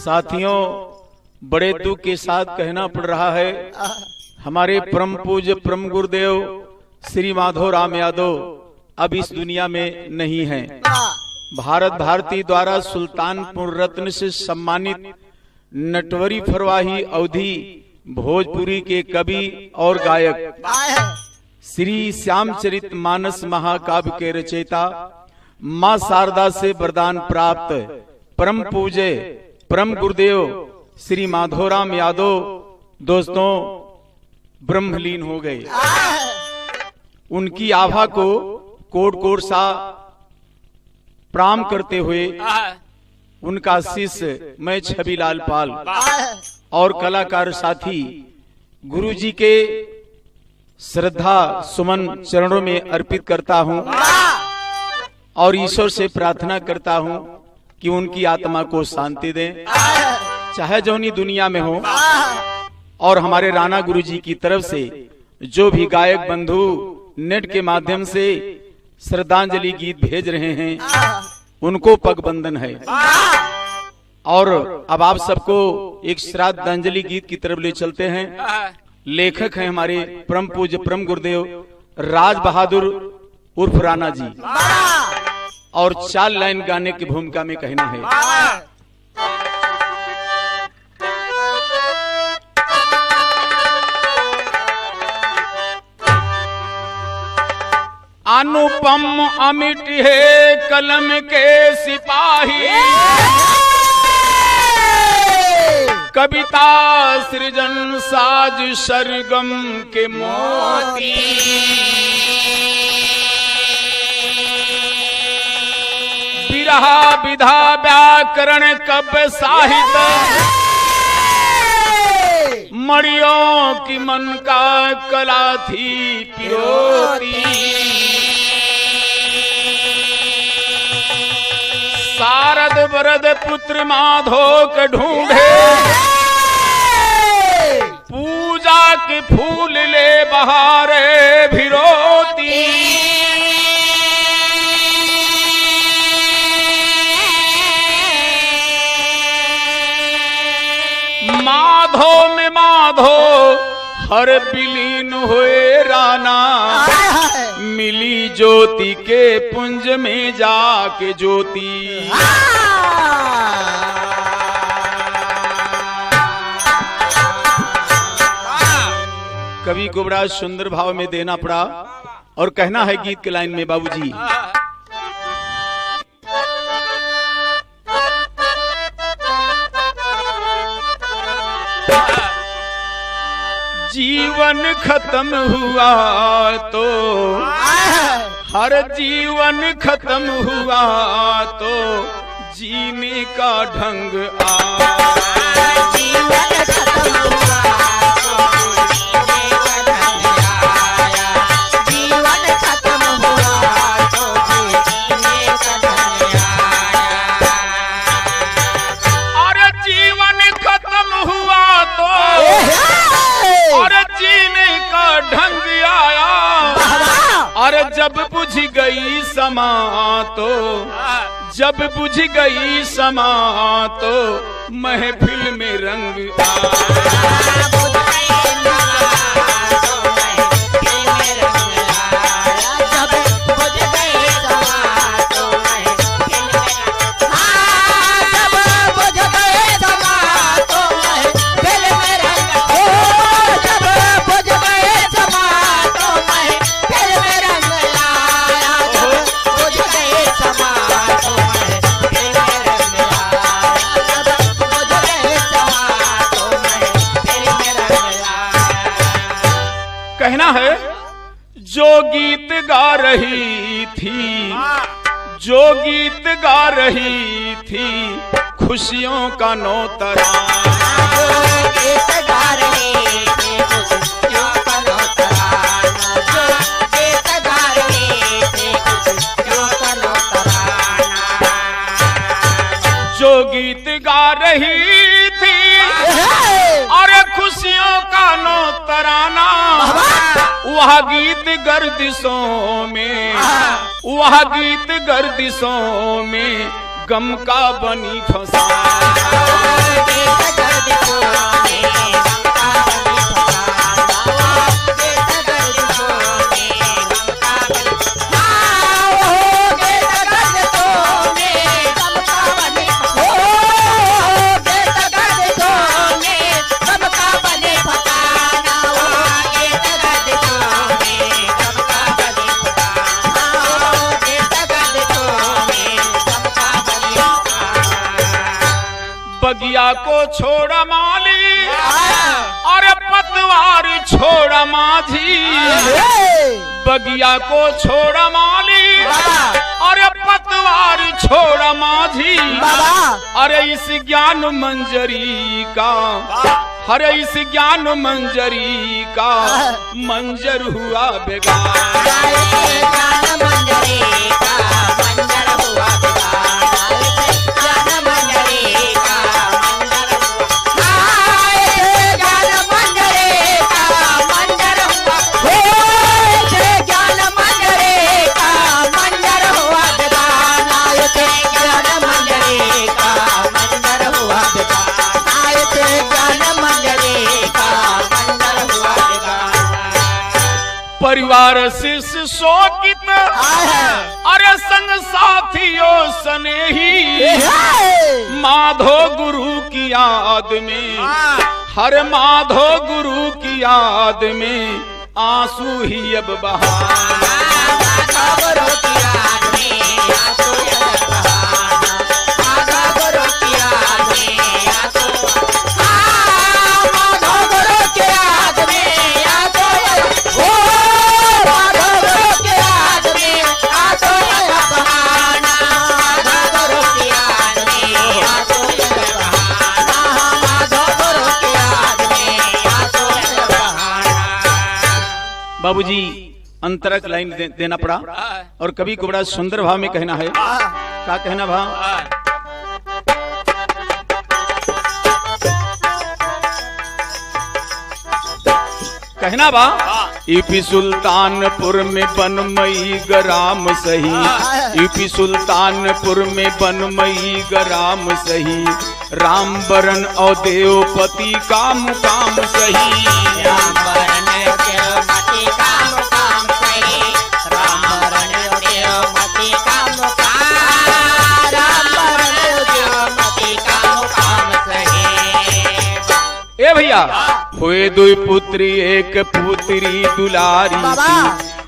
साथियों, बड़े दुख के साथ कहना पड़ रहा है, हमारे परम पूज्य परम गुरुदेव श्री माधोराम यादव अब इस दुनिया में नहीं हैं। भारत भारती द्वारा सुल्तानपुर रत्न से सम्मानित नटवरी फरवाही अवधि भोजपुरी के कवि और गायक श्री श्यामचरित मानस महाकाव्य के रचयिता मां शारदा से वरदान प्राप्त परम पूज्य परम गुरुदेव श्री माधोराम यादव दोस्तों ब्रह्मलीन हो गए। उनकी आभा को कोट कोट सा प्रणाम करते हुए उनका शिष्य मैं छविलाल पाल और कलाकार साथी गुरुजी के श्रद्धा सुमन चरणों में अर्पित करता हूं और ईश्वर से प्रार्थना करता हूं कि उनकी आत्मा को शांति दें, चाहे जौनी दुनिया में हो। और हमारे राणा गुरुजी की तरफ से जो भी गायक बंधु नेट के माध्यम से श्रद्धांजलि गीत भेज रहे हैं उनको पगबंधन है। और अब आप सबको एक श्रद्धांजलि गीत की तरफ ले चलते हैं। लेखक हैं हमारे परम पूज्य परम गुरुदेव राज बहादुर उर्फ राणा जी और 4 लाइन गाने की भूमिका में कहना है। अनुपम अमिट है कलम के सिपाही, कविता सृजन साज सरगम के मोती। विरहा विधा व्याकरण कव्य साहित्य, मड़ियों की मन का कला थी पिरोती। शारद वरद पुत्र माधो के ढूंढे, पूजा के फूल ले बहारे भिरोती। माधो में माधो हर विलीन हुए राना, मिली ज्योति के पुंज में जाके ज्योति। कवि को बड़ा सुंदर भाव में देना पड़ा और कहना है गीत के लाइन में बाबूजी। जीवन खत्म हुआ तो हर जीवन खत्म हुआ तो जीने का ढंग आया। जीवन खत्म हुआ तो जीने का ढंग आया। जीवन खत्म हुआ तो जीने का ढंग आया। अरे जीवन खत्म हुआ तो और जीने का ढंग आया। और जब बुझ गई समा तो जब बुझ गई समा तो महफिल में रंग आया। कहना है जो गीत गा रही थी, जो गीत गा रही थी खुशियों का नौतरा। जो गीत गा रही थी खुशियों का नौतराना, जो गीत गा रही थी खुशियों का नौतराना। जो गीत गा रही थी और खुशियों का नौतराना, वह गीत गर्दिशों में, वह गीत गर्दिशों में गम का बनी फसाना। बगिया को छोड़ा माली, अरे पतवार छोड़ा माझी। बगिया को छोड़ा माली, अरे पतवार छोड़ा माझी। अरे इस ज्ञान मंजरी का, अरे इस ज्ञान मंजरी का मंजर हुआ बेगाना। परिवार शिष्य शोकित, अरे संग साथियों स्नेही। माधो गुरु की याद में, हर माधो गुरु की याद में आंसू ही अब बहाना। बाबूजी अंतरक लाइन देना पड़ा और कवि को बड़ा सुंदर भाव में कहना है। क्या कहना भाव? कहना बा यूपी सुल्तानपुर में बनमई ग्राम सही, यूपी सुल्तानपुर में बनमई ग्राम सही। राम बरन और देवपति का मुकाम सही। राम बरन देवपति का मुकाम सही, राम बरन देवपति का मुकाम, राम बरन देवपति का मुकाम सही। ए भैया हुए दुई पुत्री एक पुत्री दुलारी थी,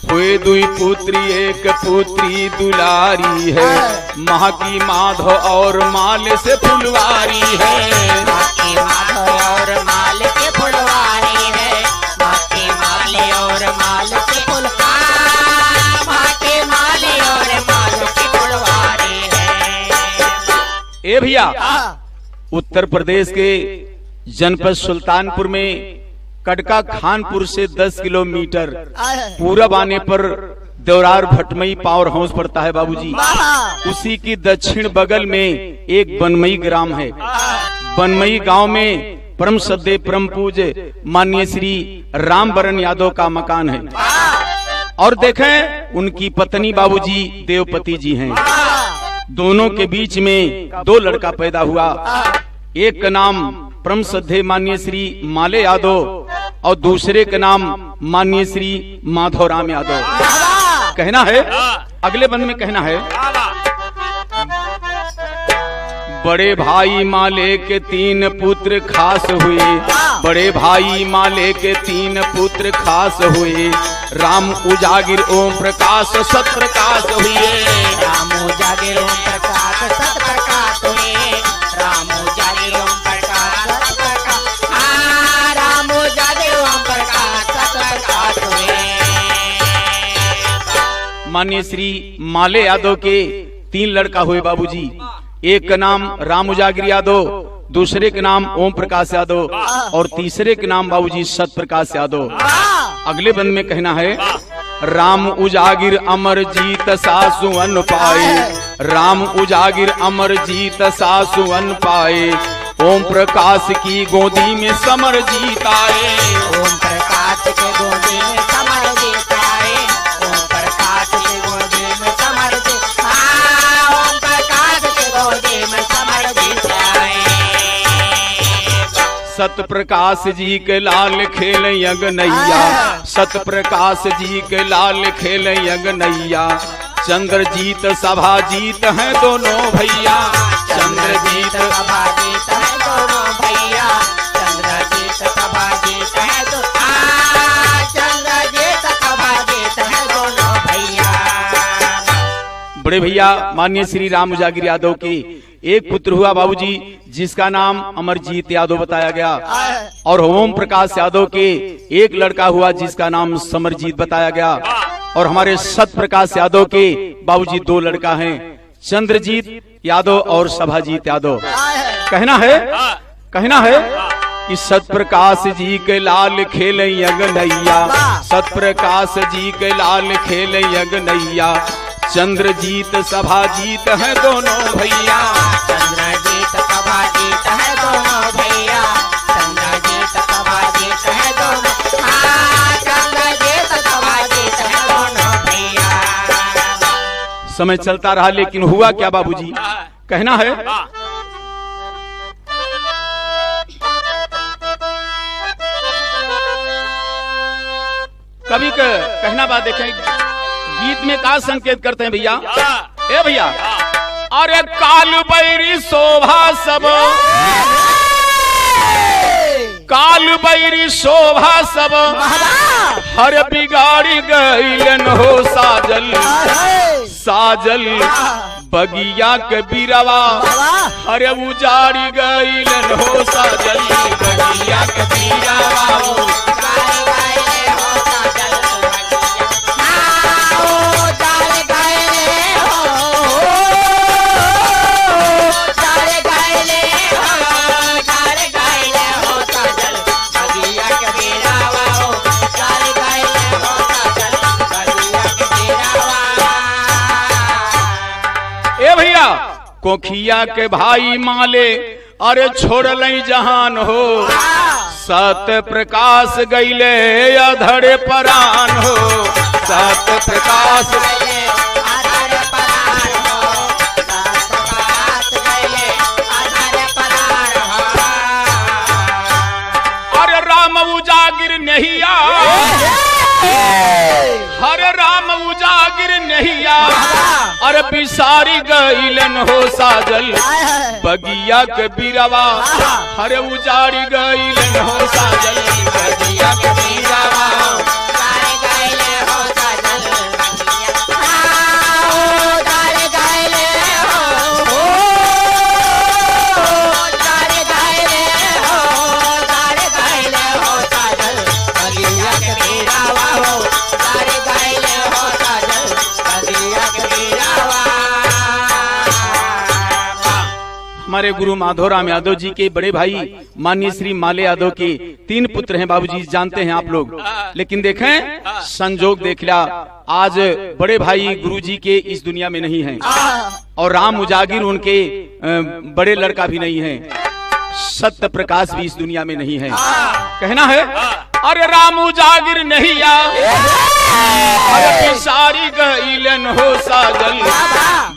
हुए दुई पुत्री एक पुत्री दुलारी है। माँ की माधो और माल से फुलवारी है, माँ की माधो और माल से फुलवारी है। माँ की माल और माल से फुलवारी, माँ की माल और माल से फुलवारी है। ए भैया उत्तर प्रदेश के जनपद सुल्तानपुर में कटका खानपुर से 10 किलोमीटर पूरब आने पर देवरार भटमई पावर हाउस पड़ता है बाबूजी। उसी की दक्षिण बगल में एक बनमई ग्राम है। बनमई गांव में परम श्रद्धेय परम पूज्य माननीय श्री राम बरन यादव का मकान है। और देखें उनकी पत्नी बाबूजी देवपति जी हैं। दोनों के बीच में 2 लड़का पैदा हुआ। एक का नाम परम श्रद्धेय माननीय श्री माले यादव और दूसरे का नाम माननीय श्री माधोराम यादव। कहना है अगले बंद में कहना है, बड़े भाई माले के 3 पुत्र खास हुए, बड़े भाई माले के 3 पुत्र खास हुए। राम उजागिर ओम प्रकाश सत प्रकाश हुए, राम उजागिर ओम प्रकाश सत प्रकाश हुए। राम उजागिर ओम प्रकाश सत प्रकाश, राम उजागिर ओम प्रकाश सत प्रकाश हुए। माननीय श्री माले यादव के 3 लड़का हुए बाबूजी। एक का नाम राम उजागिर यादव, दूसरे का नाम ओम प्रकाश यादव और तीसरे का नाम बाबूजी सत प्रकाश यादव। अगले बंद में कहना है, राम उजागिर अमर जीत सासुअन पाए, राम उजागिर अमर जीत सासुअन पाए। ओम प्रकाश की गोदी में समर जीत आए, ओम प्रकाश के गोदी में समर जीत आए। ओम प्रकाश के गोदी में समर जीत आए, ओम प्रकाश के गोदी में समर जीत आए। सत प्रकाश जी के लाल खेल यज्ञनैया, सत प्रकाश जी के लाल खेल यज्ञनैया। चंद्रजीत सभा जीत हैं दोनों भैया, चंद्रजीत सभा जीत हैं दोनों भैया। चंद्रजीत सभा जीत हैं चंद्रजीत सभा जीत हैं दोनों भैया। बड़े भैया माननीय श्री राम उजागिर यादव की एक पुत्र हुआ बाबूजी जिसका नाम अमरजीत यादव बताया गया, और ओम प्रकाश यादव के एक लड़का हुआ जिसका नाम समरजीत बताया गया, और हमारे सत्य प्रकाश यादव के बाबूजी 2 लड़का हैं, चंद्रजीत यादव और सभाजीत यादव। कहना है कि सतप्रकाश जी के लाल खेल यगनैया, सतप्रकाश जी के लाल खेल यगनैया, चंद्रजीत सभाजीत है दोनों भैया, चंद्रजीत सभाजीत है दोनों भैया, चंद्रजीत सभाजीत है दोनों, चंद्रजीत सभाजीत है दोनों भैया। समय चलता रहा लेकिन हुआ क्या बाबूजी? कहना है कभी कहना बात देखें, गीत में का संकेत करते हैं भैया? ए भैया, अरे काल बैरी शोभा सब, काल बैरी शोभा सब, हर बिगाड़ी गईलन हो साजल, साजल बगिया के बिरवा, हर उजाड़ी गईलन हो साजल, बगिया के बिरवा। कोखिया के भाई माले अरे छोड़ लई जहान हो, सत्य प्रकाश गईले अधरे परान हो, सत्य प्रकाश गईले अधरे परान हो, सत्य प्रकाश गईले अधरे परान हो। अरे राम उजागिर नहिया, हरे राम उजागिर नहिया, अरे बिसारी गईलन हो साजल, बगिया के बिरवा, हरे उजाड़ी गईलन हो साजल, बगिया के बिरवा, उजाड़ी गईले हो साजल, उजाड़ी गईले हो, उजाड़ी गईले हो, उजाड़ी गईले हो साजल, बगिया के बिरवा हो, उजाड़ी गईले हो साजल, बगिया के बिरवा। हमारे गुरु माधोराम यादव जी के बड़े भाई माननीय श्री माले यादव के 3 पुत्र हैं बाबूजी, जानते हैं आप लोग। लेकिन देखें संजोग देख लिया, आज बड़े भाई गुरुजी के इस दुनिया में नहीं हैं, और राम उजागिर उनके बड़े लड़का भी नहीं है, सत्य प्रकाश भी इस दुनिया में नहीं है। कहना है अरे राम उजागिर नहीं आ, अरे बिसारी गईलन हो साजल,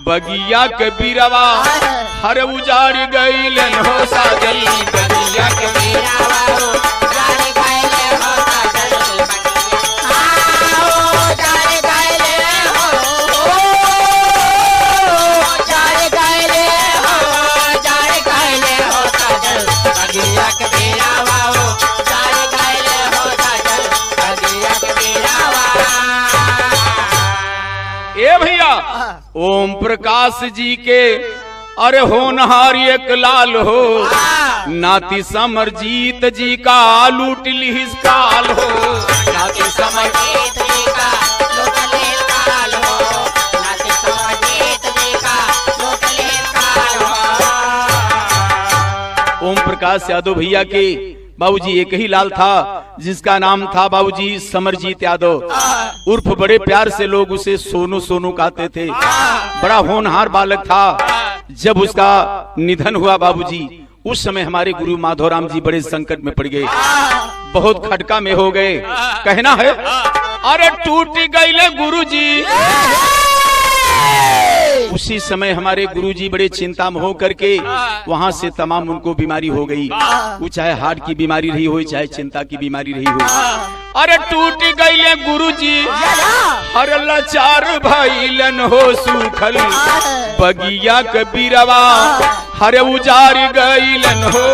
बगिया के बिरवा, हर उजाड़ी गईलन हो साजल, बगिया के बिरवा हो, उजाड़ी गईले हो साजल, उजाड़ी गईले हो, उजाड़ी गईले हो, उजाड़ी गईले हो साजल, बगिया के बिरवा हो, उजाड़ी गईले हो साजल, बगिया के बिरवा। ए भैया, ओम प्रकाश जी के अरे होनहार एक लाल हो, नाती समरजीत जी का लूट लिहिस काल हो, नाती समरजीत जी का लूट लिहिस काल हो, नाती समरजीत जी का लूट लिहिस काल हो। ओम प्रकाश यादव भैया के बाबूजी एक ही लाल था जिसका नाम था बाबूजी समरजीत यादव, उर्फ बड़े प्यार से लोग उसे सोनू सोनू कहते थे। बड़ा होनहार बालक था। जब उसका निधन हुआ बाबूजी, उस समय हमारे गुरु माधोराम जी बड़े संकट में पड़ गए, बहुत खटका में हो गए। कहना है अरे टूट गए गुरुजी। उसी समय हमारे गुरुजी बड़े चिंता में हो करके वहां से तमाम उनको बीमारी हो गई, वो चाहे हार्ट की बीमारी रही हो चाहे चिंता की बीमारी रही हो। अरे टूट गए गुरुजी, अरे लाचार भइलन हो सूखल, बगिया के बिरवा हरे उजाड़ गइलन हो।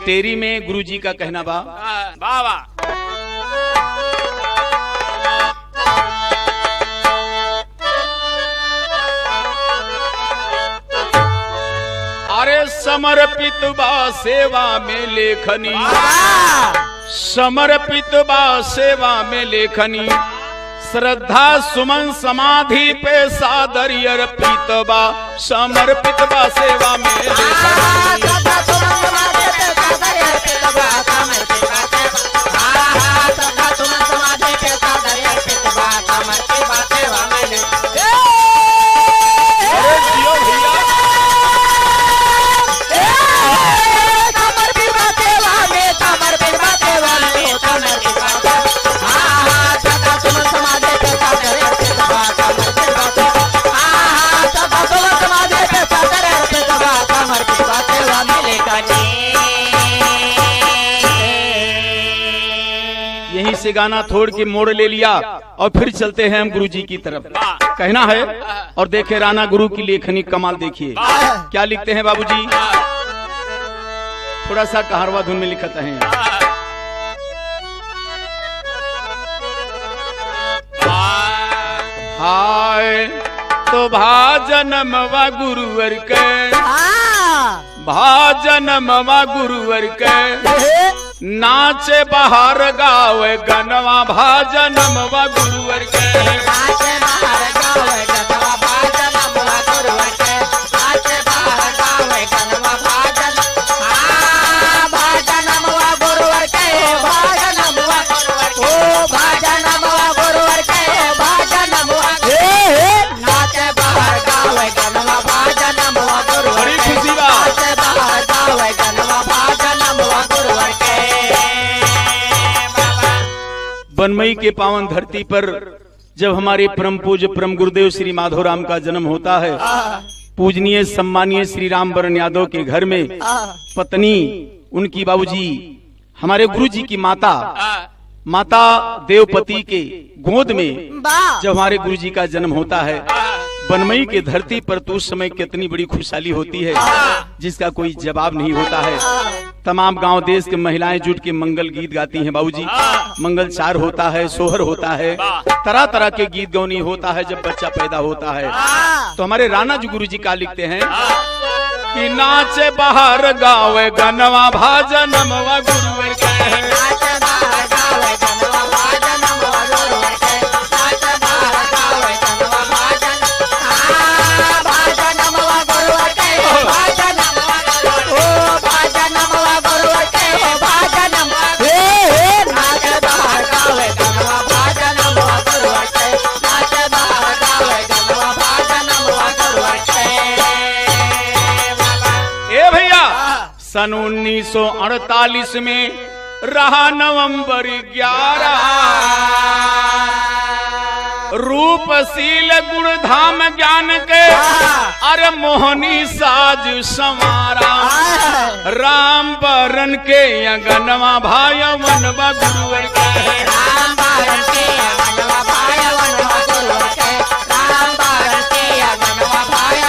तेरी में गुरुजी का कहना बा। वाह वाह। अरे समर्पित बा सेवा में लेखनी, समर्पित बा सेवा में लेखनी, श्रद्धा सुमन समाधि पे सादर अर्पित बा, समर्पित बा सेवा में लेखनी। यहीं से गाना थोड़ के मोड़ ले लिया और फिर चलते हैं हम गुरुजी की तरफ। कहना है और देखे राणा गुरु की लेखनी कमाल देखिए क्या लिखते हैं बाबूजी। थोड़ा सा कहारवा धुन में लिखते हैं। हाय तो भाजनमवा गुरुवर के, भाजनमवा गुरुवर के, नाचे बाहर गावे गनवा भाजनमवा गुरुवर के, नाचे बाहर गावे गनवा भाजनमवा गुरुवर के, नाचे बाहर गावे गनवा भाजन, भाजनमवा गुरुवर के, भाजनमवा गुरुवर के, ओ भाजनमवा गुरुवर के, भाजनमवा नाचे बाहर गावे गनवा भाजनमवा गुरुवर, बड़ी खुशी बा, नाचे बाहर गावे गनवा भाजनमवा गुरुवर के। बनमई के पावन धरती पर जब हमारे परम पूज्य परम गुरुदेव श्री माधोराम का जन्म होता है, पूजनीय सम्मानीय श्री राम बरन यादव के घर में पत्नी उनकी बाबूजी हमारे गुरुजी की माता माता देवपति के गोद में जब हमारे गुरुजी का जन्म होता है, बनमई के धरती पर तो उस समय कितनी बड़ी खुशहाली होती है जिसका कोई जवाब नहीं होता है। तमाम गांव देश के महिलाएं जुट के मंगल गीत गाती हैं बाबूजी, मंगलचार होता है, सोहर होता है, तरह तरह के गीत गौनी होता है जब बच्चा पैदा होता है। तो हमारे राणा जी गुरुजी का लिखते हैं कि नाचे बाहर गावे गनवा भाजनमवा गुरुवर के, सन 1948 में रहा नवंबर 11, रूपशील गुण धाम ज्ञान के अरे मोहनी साज संवारा, राम बरन के अगनवा भाई वनवा गुरुवर के, राम बरन के अगनवा भाई वनवा गुरुवर के, राम बरन के अगनवा भाई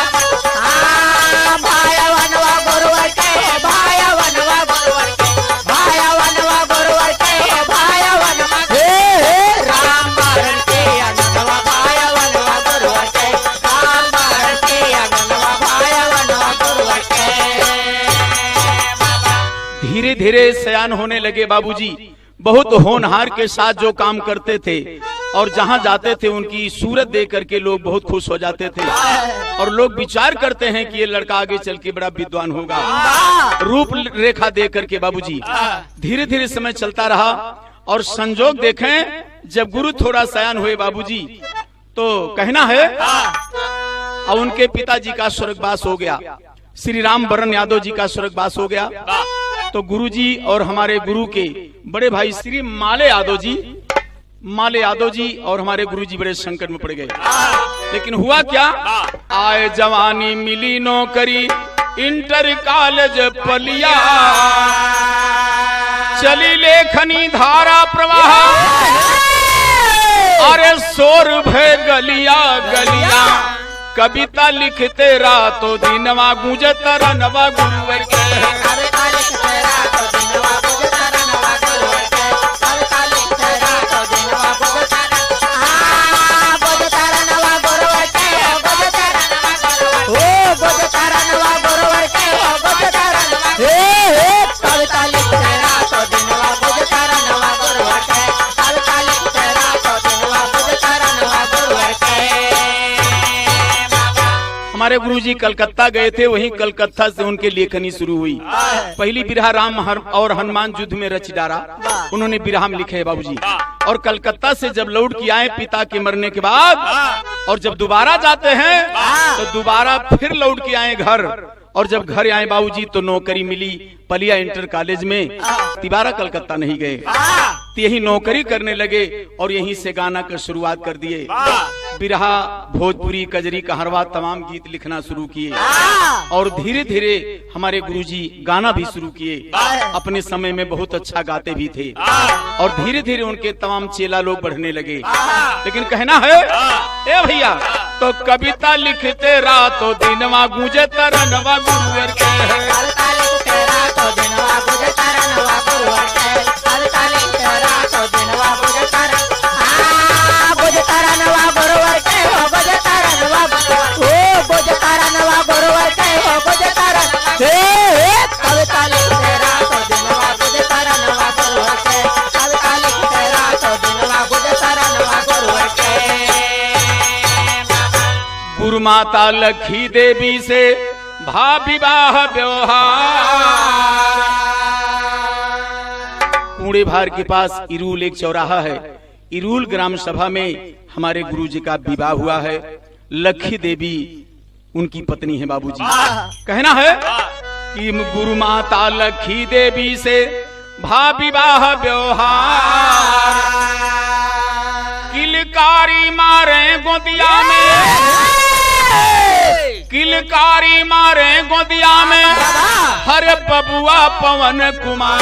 धीरे धीरे सयान होने लगे बाबूजी। बहुत होनहार के साथ जो काम करते थे और जहां जाते थे उनकी सूरत देख करके लोग बहुत खुश हो जाते थे और लोग विचार करते हैं कि ये लड़का आगे चल के बड़ा विद्वान होगा। रूप रेखा देख करके बाबूजी धीरे धीरे समय चलता रहा और संजोग देखें जब गुरु थोड़ा सयान हुए बाबूजी तो कहना है और उनके पिताजी का स्वर्गवास हो गया, श्री राम बरन यादव जी का स्वर्गवास हो गया। तो गुरुजी और हमारे गुरु के बड़े भाई श्री माले यादव जी और हमारे गुरुजी बड़े संकट में पड़ गए। लेकिन हुआ क्या, आए जवानी मिली नौकरी इंटर कॉलेज पलिया, चली लेखनी धारा प्रवाह, अरे शोर भय गलिया गलिया, कविता लिखते रातों दिनवा गूंजत रनवा गुरुवर के, हमारे गुरुजी कलकत्ता गए थे, वहीं कलकत्ता से उनके लेखनी शुरू हुई। पहली बिरहा राम और हनुमान युद्ध में रच डारा, उन्होंने बिरहा में लिखे बाबूजी। और कलकत्ता से जब लौट के आए पिता के मरने के बाद, और जब दोबारा जाते हैं तो दोबारा फिर लौट के आए घर। और जब घर आए बाबूजी तो नौकरी मिली पलिया इंटर कॉलेज में, तिबारा कलकत्ता नहीं गए, तो यही नौकरी करने लगे और यहीं से गाना का शुरुआत कर दिए। बिरहा, भोजपुरी, कजरी, कहरवा तमाम गीत लिखना शुरू किए और धीरे धीरे हमारे गुरुजी गाना भी शुरू किए। अपने समय में बहुत अच्छा गाते भी थे और धीरे धीरे उनके तमाम चेला लोग बढ़ने लगे। लेकिन कहना है ए भैया, तो कविता लिखते रातों दिनवा गूंजे तरनवा गुरुवर के गुरु माता लखी देवी से भाव विवाह व्यवहार। पुणे भार के पास इरूल एक चौराहा है, इरूल ग्राम सभा में हमारे गुरुजी का विवाह हुआ है। लखी देवी उनकी पत्नी है बाबूजी। कहना है कि गुरु माता लखी देवी से भाव विवाह व्यवहार, किलकारी मारे गोदिया में, किलकारी मारे गोदिया में, हरे बबुआ पवन कुमार,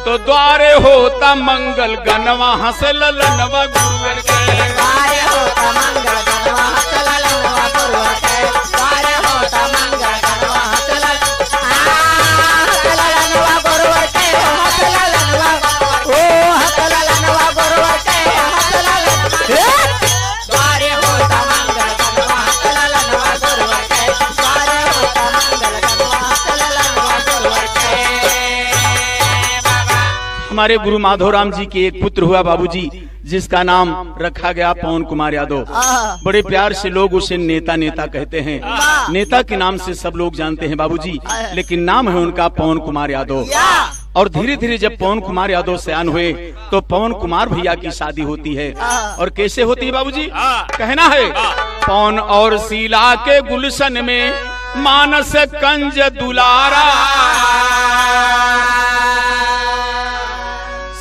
तो द्वारे होता मंगल गनवा हंस ललनवा गुरुवर के, द्वारे होता मंगल गनवा हंस ललनवा गुरुवर के, द्वारे होता मंगल गनवा हंस ललनवा गुरुवर के, हंस ललनवा, ओ हंस ललनवा गुरुवर के, हंस ललनवा, द्वारे होता मंगल गनवा हंस ललनवा गुरुवर के, द्वारे होता मंगल गनवा हंस ललनवा गुरुवर के। हमारे गुरु माधोराम जी के एक पुत्र हुआ बाबूजी, जिसका नाम रखा गया पवन कुमार यादव। बड़े प्यार से लोग उसे नेता नेता कहते हैं, नेता के नाम से सब लोग जानते हैं बाबूजी, लेकिन नाम है उनका पवन कुमार यादव। और धीरे धीरे जब पवन कुमार यादव सयान हुए तो पवन कुमार भैया की शादी होती है। और कैसे होती है बाबूजी? कहना है, पवन और शीला के गुलशन में मानस कंज दुलारा,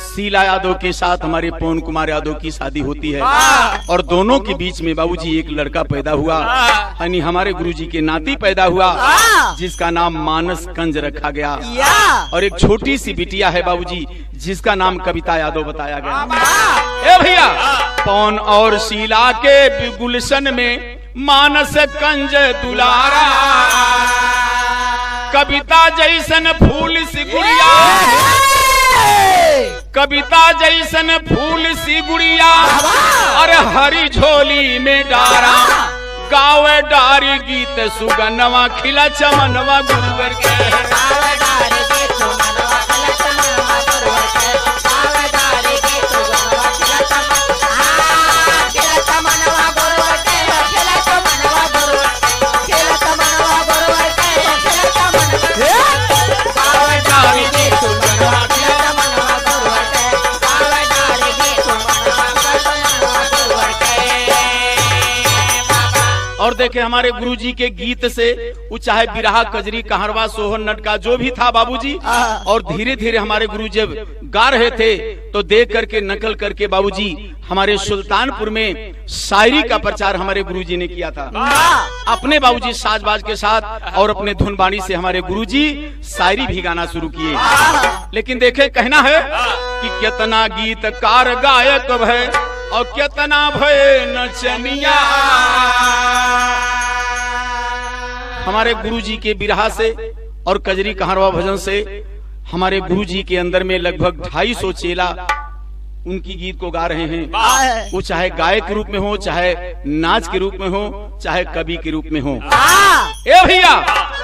शीला यादव के साथ हमारे पवन कुमार यादव की शादी होती है और दोनों के बीच में बाबूजी एक लड़का पैदा हुआ, यानी हमारे गुरुजी के नाती पैदा हुआ, जिसका नाम मानस कंज रखा गया। और एक छोटी सी बिटिया है बाबूजी, जिसका नाम कविता यादव बताया गया। ए भैया, पवन और शीला के गुलशन में मानस कंज दुलारा, कविता जैसन फूल सी गुड़िया, कविता जैसन फूल सी गुड़िया, अरे हरी झोली में डारा, गावे डारी गीत सुगनवा खिला चमनवा गुरुवर के, गावे डारी गीत सुगनवा खिला चमनवा गुरुवर के, गावे डारी गीत सुगनवा खिला चमनवा गुरुवर के, खिला चमनवा गुरुवर के, खिला चमनवा गुरुवर के, खिला चमनवा, गावे डारी गीत सुगनवा खिला चमनवा गुरुवर के, गावे डारी गीत सुगनवा गुरुवर के। और देखे हमारे गुरुजी के गीत से वो चाहे बिरहा, कजरी, कहरवा, सोहन, नटका जो भी था बाबूजी, और धीरे धीरे हमारे गुरु जब गा रहे थे तो देख करके नकल करके बाबूजी हमारे सुल्तानपुर में शायरी का प्रचार हमारे गुरुजी ने किया था अपने बाबूजी साजबाज के साथ, और अपने धुन बाणी से हमारे गुरुजी शायरी भी गाना शुरू किए। लेकिन देखे कहना है कि कितना गीतकार गायक है और कितना भय नचनिया, हमारे गुरुजी के बिरहा से और कजरी, कहरवा, भजन से हमारे गुरुजी के अंदर में लगभग 250 चेला उनकी गीत को गा रहे हैं। वो चाहे गायक के रूप में हो, चाहे नाच के रूप में हो, चाहे कवि के रूप में हो। ए भैया,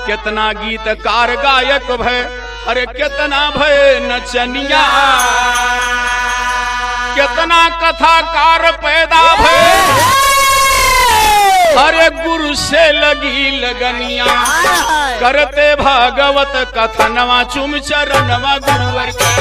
कितना गीतकार गायक भय, अरे कितना भय नचनिया, कितना कथाकार पैदा भय, अरे गुरु से लगी लगनिया करते भागवत कथनवा चुम चरणवा गुरुवर के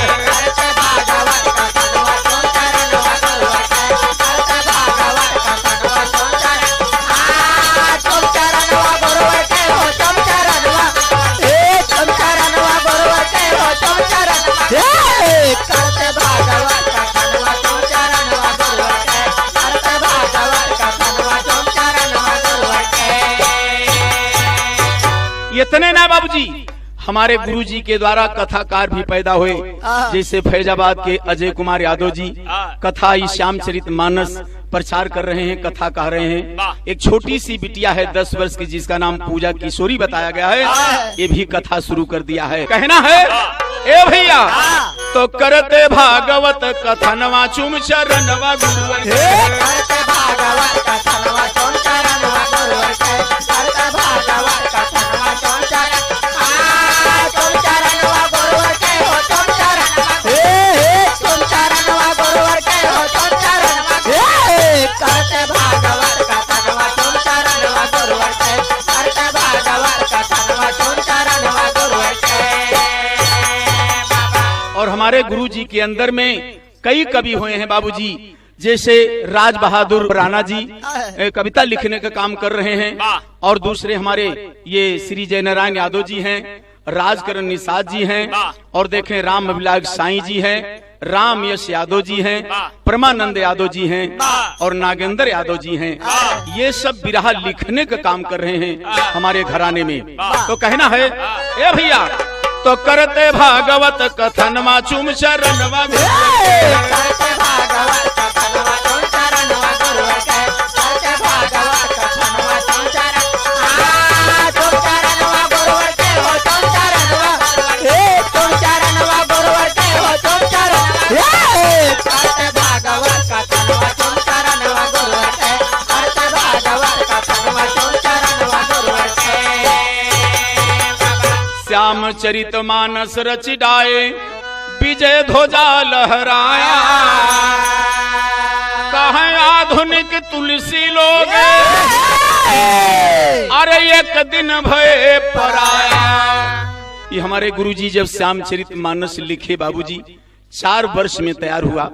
इतने ना बाबूजी, हमारे गुरुजी के द्वारा कथाकार भी पैदा हुए, जैसे फैजाबाद के अजय कुमार यादव जी कथा श्यामचरित मानस प्रचार कर रहे हैं, कथा कह रहे हैं। एक छोटी सी बिटिया है 10 वर्ष की जिसका नाम पूजा किशोरी बताया गया है, ये भी कथा शुरू कर दिया है। कहना है ए भैया तो करते भागवत कथनवा चुम चरणवा गुरुवर के और हमारे गुरुजी के अंदर में कई कवि हुए हैं बाबूजी, जैसे राज बहादुर राणा जी कविता लिखने का काम कर रहे हैं, और दूसरे हमारे ये श्री जयनारायण यादव जी हैं, राजकरण निषाद जी हैं, और देखें राम अभिलाष साईं जी हैं, राम यश यादव जी हैं, परमानंद यादव जी हैं, और नागेंद्र यादव जी हैं। ये सब बिरहा लिखने का काम कर रहे हैं हमारे घराने में। तो कहना है ए भैया तो करते भागवत कथनवा चुम चरणवा श्यामचरित मानस रचिडाए विजय ध्वजा लहराया, कहें आधुनिक तुलसी लोग अरे एक दिन भय पराया। ये हमारे गुरुजी जब श्यामचरित मानस लिखे बाबूजी 4 वर्ष में तैयार हुआ,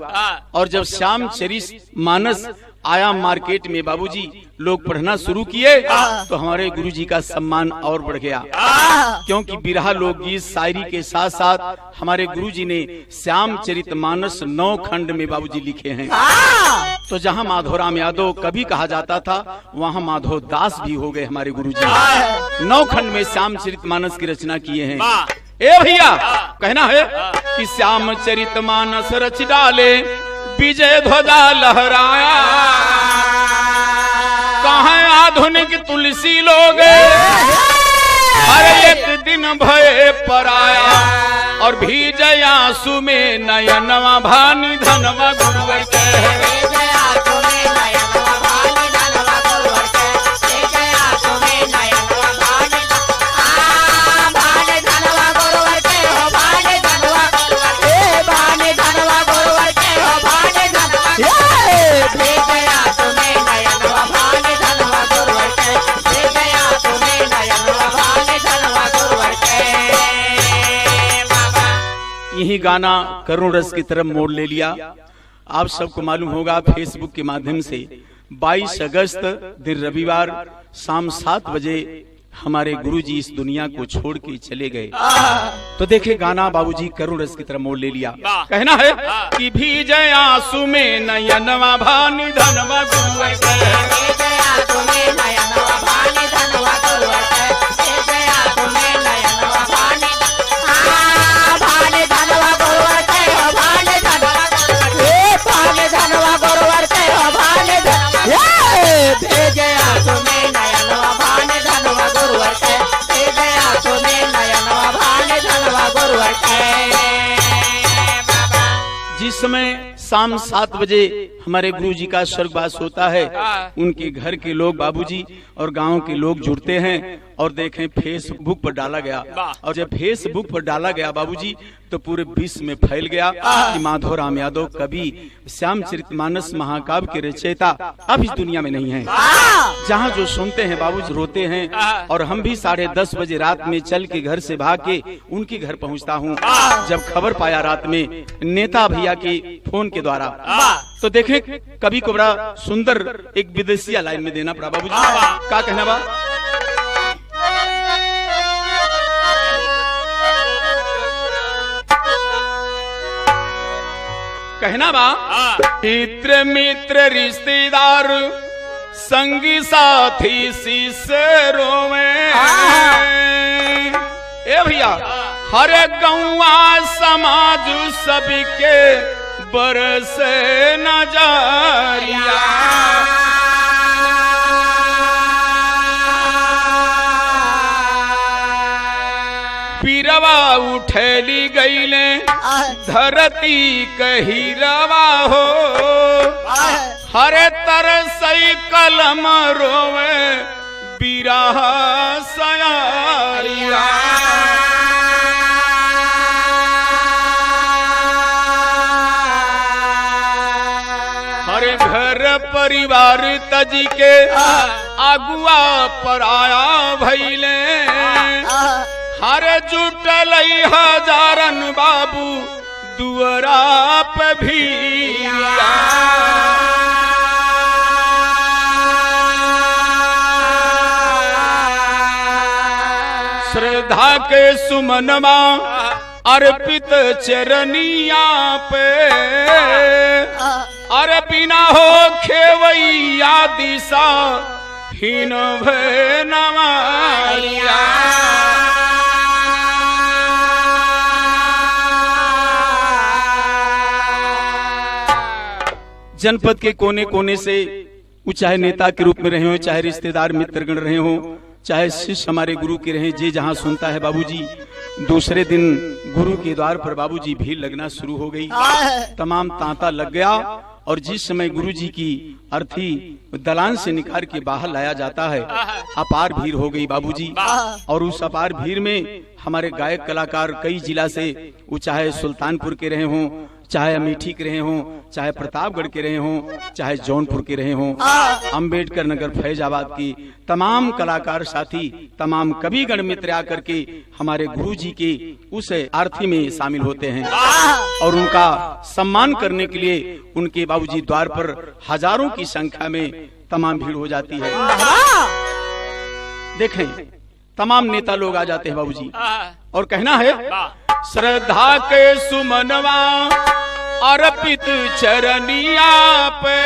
और जब श्यामचरित मानस आया मार्केट में बाबूजी लोग पढ़ना शुरू किए तो हमारे गुरुजी का सम्मान और बढ़ गया, क्योंकि बिरहा लोकगीत शायरी के साथ साथ हमारे गुरुजी ने श्यामचरित मानस 9 खंड में बाबूजी लिखे हैं। तो जहां माधोराम यादव कवि कहा जाता था वहां माधव दास भी हो गए हमारे गुरुजी। 9 खंड में श्यामचरित मानस की रचना किए हैं। ए भैया कहना है कि श्यामचरित मानस रच डाले विजय ध्वजा लहराया, कहाँ आधुनिक तुलसी लोग अरे एक दिन भय पराया, और भीजय आंसू में नयनवा भानी धनवा गुरुवर के यही गाना करुण रस की तरफ मोड़ ले लिया। आप सबको मालूम होगा फेसबुक के माध्यम से 22 अगस्त दिन रविवार शाम 7 बजे हमारे गुरुजी इस दुनिया को छोड़ के चले गए। तो देखे गाना बाबूजी करुण रस की तरफ मोड़ ले लिया। कहना है कि भीजय आंसू में नयनवा भानी धनवा गुरुवर के जिस समय शाम 7 बजे हमारे गुरु जी का स्वर्गवास होता है, उनके घर के लोग बाबूजी और गांव के लोग जुड़ते हैं और देखें फेसबुक पर डाला गया। और जब फेसबुक पर डाला गया बाबूजी तो पूरे विश्व में फैल गया कि माधोराम यादव कवि श्यामचरितमानस महाकाव्य के रचयिता अब इस दुनिया में नहीं है। जहाँ जो सुनते हैं बाबूजी रोते हैं। और हम भी 10:30 बजे रात में चल के घर से भाग के उनके घर पहुँचता हूँ। जब खबर पाया रात में नेता भैया के फोन के द्वारा, तो देखे कवि को बड़ा सुंदर एक विदेशिया लाइन में देना पड़ा बाबूजी। क्या कहना बा? कहना बा, मित्र मित्र रिश्तेदार संगी साथी शिष्यों में, ए भैया हर गौवा समाज सभी के बरसे नजरिया। पीरवा उठेली गईले धरती कहिरवा हो, हरे तरसई कलम रोवे बिरह सयारिया। हरे घर परिवार तजी के अगुआ पराया भइले, हरे जुटल हजारन बाबू दुअरा पे भी। श्रद्धा के सुमनमा अर्पित चरनिया पे, अरे बिना हो खेवैया दिशा हीन भय नवारिया। जनपद के कोने कोने से वो चाहे नेता के रूप में रहे हो, चाहे रिश्तेदार मित्रगण रहे हो, चाहे शिष्य हमारे गुरु के रहे, जे जहाँ सुनता है बाबूजी, दूसरे दिन गुरु के द्वार पर बाबूजी भीड़ लगना शुरू हो गई। तमाम तांता लग गया। और जिस समय गुरु जी की अर्थी दलान से निकाल के बाहर लाया जाता है, अपार भीड़ हो गई बाबूजी। और उस अपार भीड़ में हमारे गायक कलाकार कई जिला से, वो चाहे सुल्तानपुर के रहे हों, चाहे अमेठी के रहे हों, चाहे प्रतापगढ़ के रहे हों, चाहे जौनपुर के रहे हों, अंबेडकर नगर फैजाबाद की तमाम कलाकार साथी, तमाम कविगण मित्र आकर के हमारे गुरु जी के उस आरती में शामिल होते हैं। और उनका सम्मान करने के लिए उनके बाबूजी द्वार पर हजारों की संख्या में तमाम भीड़ हो जाती है। देखें तमाम नेता लोग आ जाते हैं बाबूजी, और कहना है, श्रद्धा के सुमनवा अर्पित चरनिया पे,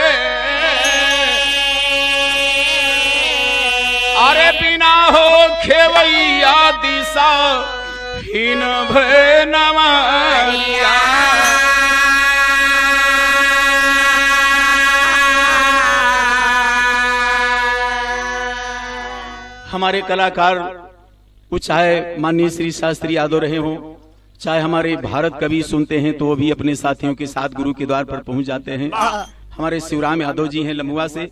अरे बिना हो खेवैया दिशा हीन भय नवारिया। हमारे कलाकार, वो चाहे माननीय श्री शास्त्री यादव रहे हों, चाहे हमारे भारत कवि सुनते हैं तो वो भी अपने साथियों के साथ गुरु के द्वार पर पहुंच जाते हैं। हमारे शिवराम यादव जी हैं लमुआ से,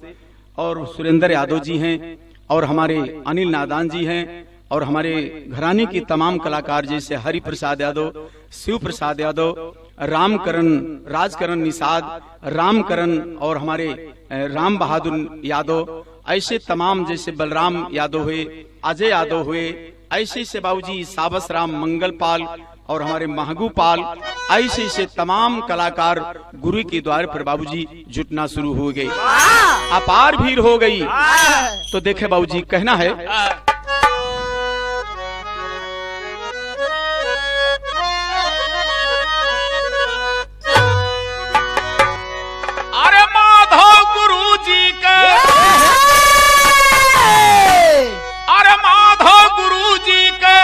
और सुरेंद्र यादव जी हैं, और हमारे अनिल नादान जी हैं, और हमारे घराने के तमाम कलाकार जैसे हरि प्रसाद यादव, शिव प्रसाद यादव, रामकरण, राजकरण निषाद, रामकरण, और हमारे राम बहादुर यादव, ऐसे तमाम जैसे बलराम यादव हुए, अजय यादव हुए, ऐसे से बाबूजी साबस राम मंगलपाल और हमारे महगूपाल, ऐसे से तमाम कलाकार गुरु के द्वार पर बाबूजी जुटना शुरू हो गए। अपार भीड़ हो गई। तो देखे बाबूजी, कहना है, अरे माधव गुरु जी के, अरे माधव गुरु जी के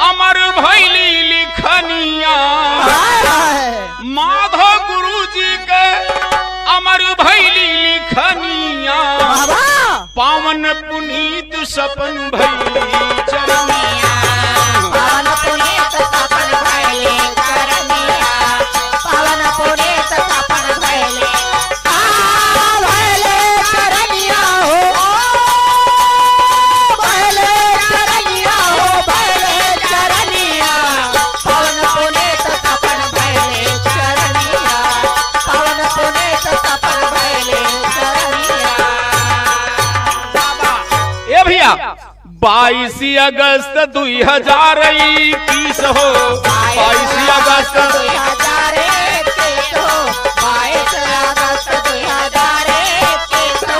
अमर भैली लिखनिया, माधव गुरु जी के अमर भैली लिखनिया, पावन पुनीत सपन भैली चरनिया, पावन पुनीत सपन भैली चरनिया, पावन पुनीत सपन भैली 22 अगस्त 2021 हो, 22 अगस्त 2021 हो, 22 अगस्त 2021 हो।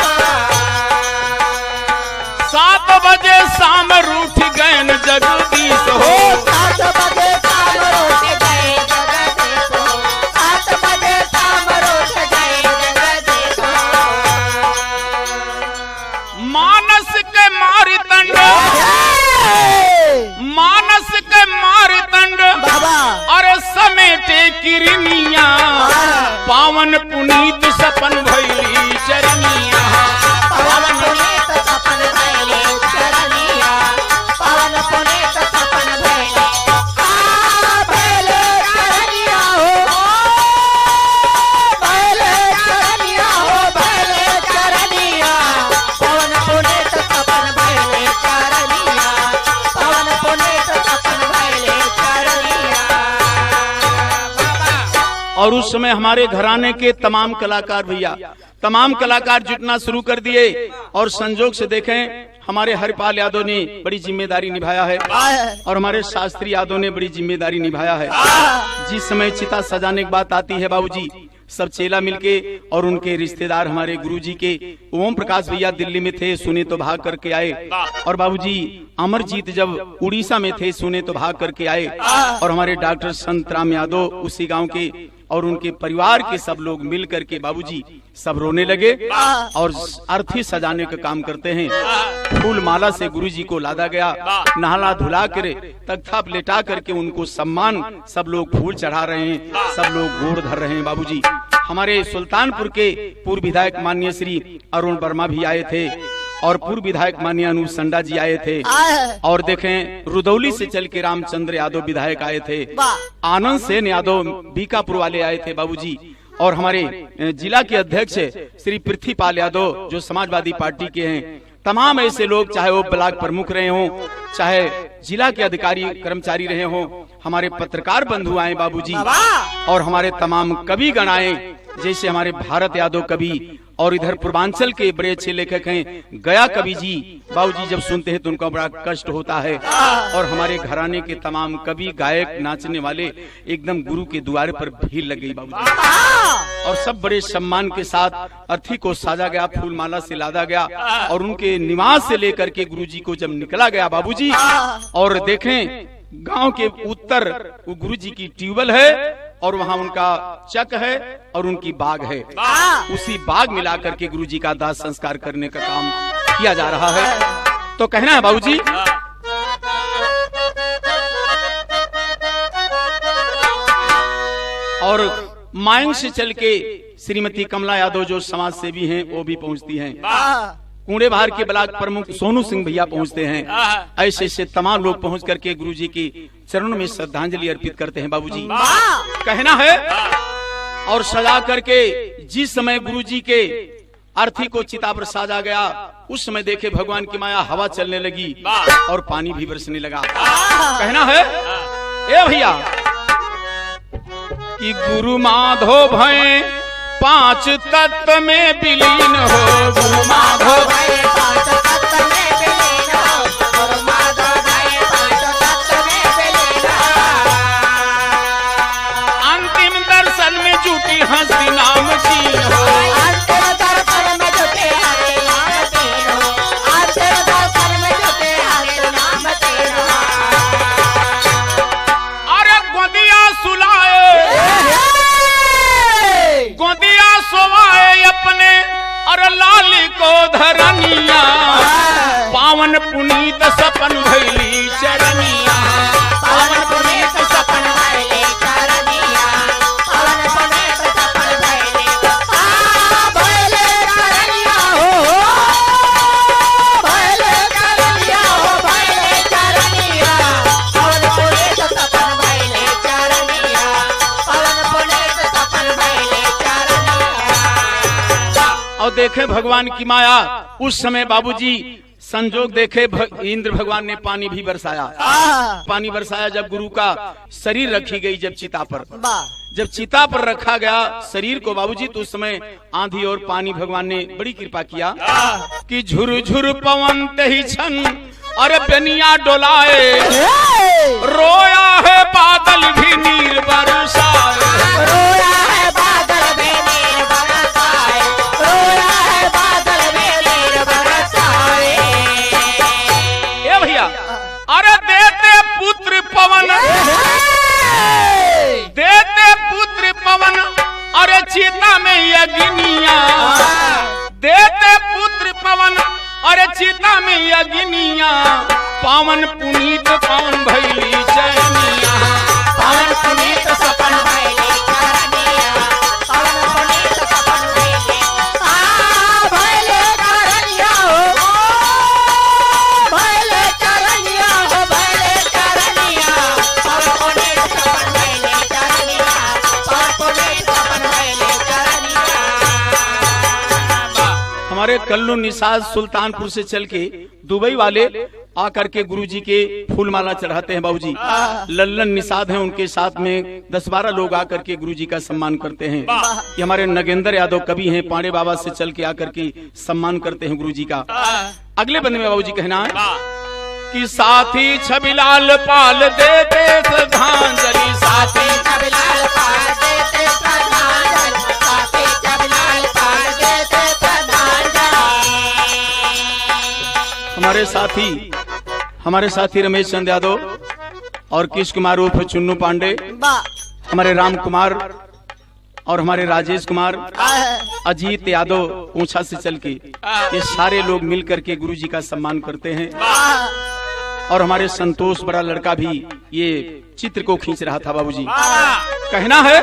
7 बजे शाम रूठ गए न जगदीश हो, 7 बजे शाम रूठ गए जगदीश हो, 7 बजे शाम रूठ गए जगदीश हो। मानस के मारितंड, मानस के मारितंड बाबा अरे समेटे किरनिया, पावन पुनीत सपन भैली चरनिया, पवन पुनीत सपन भैले चरनिया, पवन पुनीत सपन भैले भैले चरनिया हो, भैले चरनिया हो, भैले चरनिया, पवन पुनीत सपन भैले चरनिया, पवन पुनीत सपन भैले चरनिया। और उस समय हमारे घराने के तमाम कलाकार भैया, तमाम कलाकार जुटना शुरू कर दिए। और संजोग से देखें हमारे हरिपाल यादव ने बड़ी जिम्मेदारी निभाया है और हमारे शास्त्री यादव ने बड़ी जिम्मेदारी निभाया है। जिस समय चिता सजाने की बात आती है बाबूजी, सब चेला मिलके और उनके रिश्तेदार हमारे गुरुजी के ओम प्रकाश भैया दिल्ली में थे, सुने तो भाग करके आए। और बाबूजी अमरजीत जब उड़ीसा में थे, सुने तो भाग करके आए। और हमारे डॉक्टर संतराम यादव उसी गांव के और उनके परिवार के सब लोग मिल करके बाबूजी सब रोने लगे और अर्थी सजाने का काम करते हैं। फूल माला से गुरुजी को लादा गया, नहाला धुला कर तख्ता लेटा करके उनको सम्मान, सब लोग फूल चढ़ा रहे हैं, सब लोग गोड़ धर रहे हैं बाबूजी। हमारे सुल्तानपुर के पूर्व विधायक माननीय श्री अरुण वर्मा भी आए थे और पूर्व विधायक माननीय अनूप संडा जी आए थे। और देखें रुदौली से चल के रामचंद्र यादव विधायक आए थे, आनंद सेन यादव बीकापुर वाले आए थे बाबूजी। और हमारे जिला के अध्यक्ष श्री पृथ्वीपाल यादव जो समाजवादी पार्टी के हैं, तमाम ऐसे लोग, चाहे वो ब्लॉक प्रमुख रहे हों, चाहे जिला के अधिकारी कर्मचारी रहे हों, हमारे पत्रकार बंधु आए बाबूजी। और हमारे तमाम कवि गण आए, जैसे हमारे भारत यादव कवि और इधर पूर्वांचल के बड़े अच्छे लेखक हैं गया कवि जी। बाबूजी जब सुनते हैं तो उनका बड़ा कष्ट होता है। और हमारे घराने के तमाम कवि, गायक, नाचने वाले एकदम गुरु के द्वार पर भीड़ लग गई बाबूजी। और सब बड़े सम्मान के साथ अर्थी को साजा गया, फूल माला से लादा गया और उनके निवास से लेकर के गुरुजी को जब निकला गया बाबूजी। और देखें गांव के उत्तर वो गुरुजी की ट्यूबवेल है और वहाँ उनका चक है और उनकी बाग है, उसी बाग मिला करके गुरुजी का दाह संस्कार करने का काम किया जा रहा है। तो कहना है बाबूजी, और मायंग से चल के श्रीमती कमला यादव जो समाज सेवी हैं वो भी पहुंचती हैं, कूड़े बाहर के ब्लॉक प्रमुख सोनू सिंह भैया पहुंचते हैं। ऐसे ऐसे तमाम लोग पहुंच करके गुरुजी की चरणों में श्रद्धांजलि अर्पित करते हैं बाबूजी। कहना है और सजा करके जिस समय गुरुजी के अर्थी को चिता पर साजा गया, उस समय देखे भगवान की माया, हवा चलने लगी और पानी भी बरसने लगा। कहना है ए भैया कि गुरु माधो भय 5 तत्व में विलीन हो, गुरु माधो भय 5 तत्व में विलीन हो, गुरु माधव भय 5 तत्व में विलीन हो। अंतिम दर्शन में जुटी हंसी नाम की हो, अंतिम दर्शन में जुटे हरि नाम तीन हो, अंतिम दर्शन में जुटे हरि नाम तीन हो। अरे गोदिया सुलाए, गोदिया सोवाए अपने और लाली को धरनिया, पावन पुनीत सपन भैली चरनिया, पावन पुनीत सपन भैले चरनिया, पावन पुनीत सपन भैले भैले चरनिया हो, भैले चरनिया हो, भैले चरनिया, पावन पुनीत सपन भैले चरनिया, पावन पुनीत सपन भैले चरनिया। और देखे भगवान की माया, उस समय बाबूजी संजोग देखे इंद्र भगवान ने पानी भी बरसाया, पानी बरसाया जब गुरु का शरीर रखी गई, जब चिता पर, जब चिता पर रखा गया शरीर को बाबूजी, तो उस समय आंधी और पानी भगवान ने बड़ी कृपा किया कि झुर झुर पवन तहि छन अरे बेनिया डोलाए, रोया है बादल भी नीर बरसाए, रोया है बादल भी नीर बरसाए, रोया है बादल भी नीर बरसाए। ए भैया, अरे देते पुत्र पवन, देते पुत्र पवन, अरे चिता में अग्निया, देते पुत्र पवन, अरे चिता में अग्निया, पावन पुनीत पावन भैली चरनिया, पावन पुनीत सपन भैली चरनिया, पावन पुनीत सपन भैली भैले चरनिया हो, भैले चरनिया हो, भैले चरनिया, पावन पुनीत सपन भैली चरनिया, पावन पुनीत सपन भैली चरनिया। हमारे कल्लू निषाद सुल्तानपुर से चल के दुबई वाले आकर के गुरुजी के फूल माला चढ़ाते हैं बाबूजी। लल्लन निषाद हैं, उनके साथ में 10-12 लोग आकर के गुरुजी का सम्मान करते हैं। ये हमारे नगेंद्र यादव कवि हैं, पांडे बाबा से चल के आकर के सम्मान करते हैं गुरुजी का। अगले बंदे में बाबूजी कहना है कि साथी छबिलाल पाल देते श्रद्धांजलि, साथी छबिलाल पाल देते श्रद्धांजलि, साथी छबिलाल पाल देते श्रद्धांजलि। हमारे साथी रमेश चंद यादव और किश कुमार उर्फ चुन्नू पांडे, हमारे राम कुमार और हमारे राजेश कुमार, अजीत यादव ऊंचा से चल के, ये सारे लोग मिल करके गुरुजी का सम्मान करते हैं। और हमारे संतोष बड़ा लड़का भी ये चित्र को खींच रहा था बाबूजी। कहना है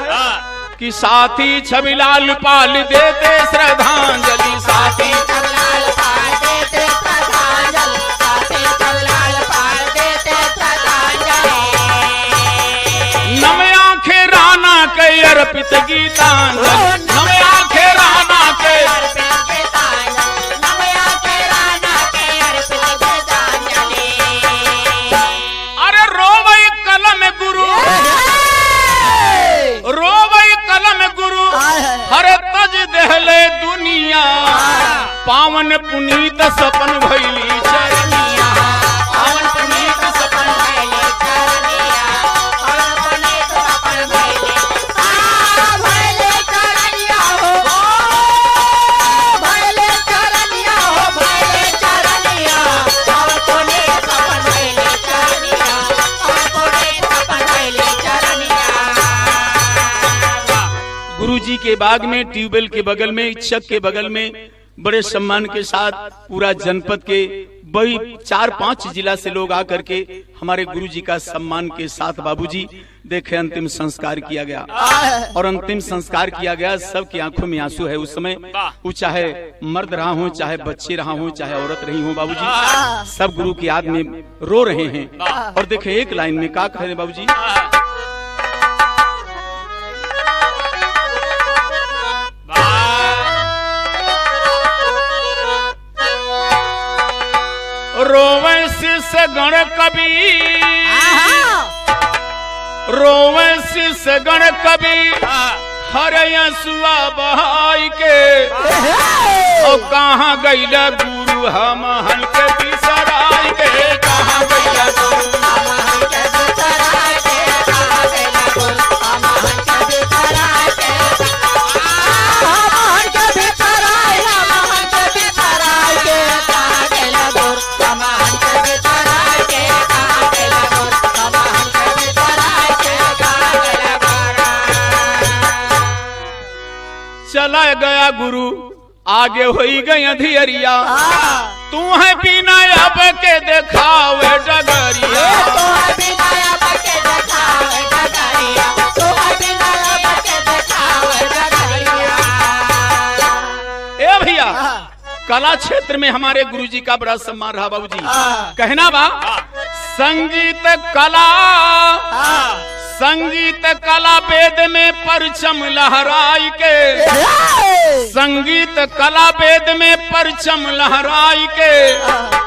कि साथी छबिलाल पाल देते श्रद्धांजलि, साथी छबिलाल पाल देते श्रद्धांजलि, साथी छबिलाल पाल देते श्रद्धांजलि। नम आंखें राना के अर्पित गीतांजलि, नम आंखें राना के अर्पित गीतांजलि, नम आंखें राना के अर्पित गीतांजलि। अरे रोवई कलम गुरु, रोवई कलम गुरु, हरे तज दहले दुनिया, पावन पुनीत सपन भैली चरनिया, पावन पुनीत सपन भैली चरनिया, पावन पुनीत सपन भैली भैले चरनिया हो, भैले चरनिया हो, भैले चरनिया, पावन पुनीत सपन भैली चरनिया, पावन पुनीत सपन भैली चरनिया। गुरुजी के बाग में, ट्यूबवेल के बगल में, चक के बगल में बड़े सम्मान के साथ पूरा जनपद के वही 4-5 जिला से लोग आकर के हमारे गुरुजी का सम्मान के साथ बाबूजी देखे अंतिम संस्कार किया गया। और अंतिम संस्कार किया गया, सबकी आंखों में आंसू है उस समय। वो चाहे मर्द रहा हो, चाहे बच्चे रहा हो, चाहे औरत रही हो बाबूजी, सब गुरु की याद में रो रहे हैं। और देखे एक लाइन में क्या कहे बाबूजी, रोवे शिष गण कवि, रोवे शिष गण कवि, हर यसुआ बहाई के, और कहाँ गईला गुरु हम हन के बिसराई के, कहाँ गईला गुरु चला गया गुरु, आगे होई गई अंधियरिया, तू है बिना अब के देखावे डगरिया, तू है बिना अब के देखावे डगरिया, तू है बिना अब के देखावे डगरिया। ए भैया, कला क्षेत्र में हमारे गुरुजी का बड़ा सम्मान रहा बाबूजी। कहना बा, संगीत कला, संगीत कला वेद में परचम लहराई के, संगीत कला वेद में परचम लहराई के,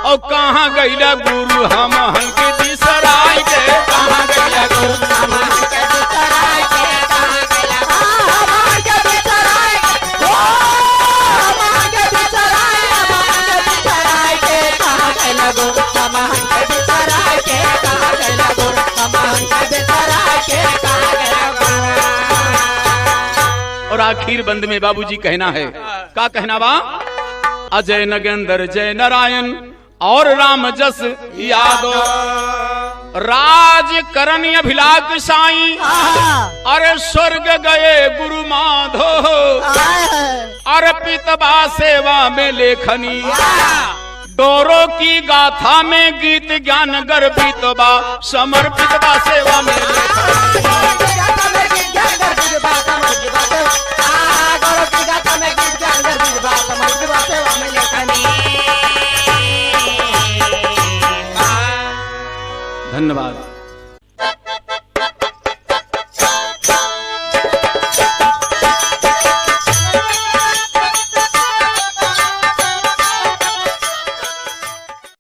और कहाँ गईला गुरु हम हन के बिसराई के, कहाँ गईला गुरु हम हन के बिसराई के, कहाँ गईला हम के बिसराई के, हम के बिसराई के, कहाँ गईला गुरु हम आखिर बंद में बाबूजी कहना है, का कहना बा? अजय नगेंद्र जय नारायण और राम जस यादो, राज करन अभिलाक साईं, अरे स्वर्ग गए गुरु माधो, अर्पित बा सेवा में लेखनी, डोरों की गाथा में गीत ज्ञान गर्भित बा, समर्पित बा सेवा में धन्यवाद।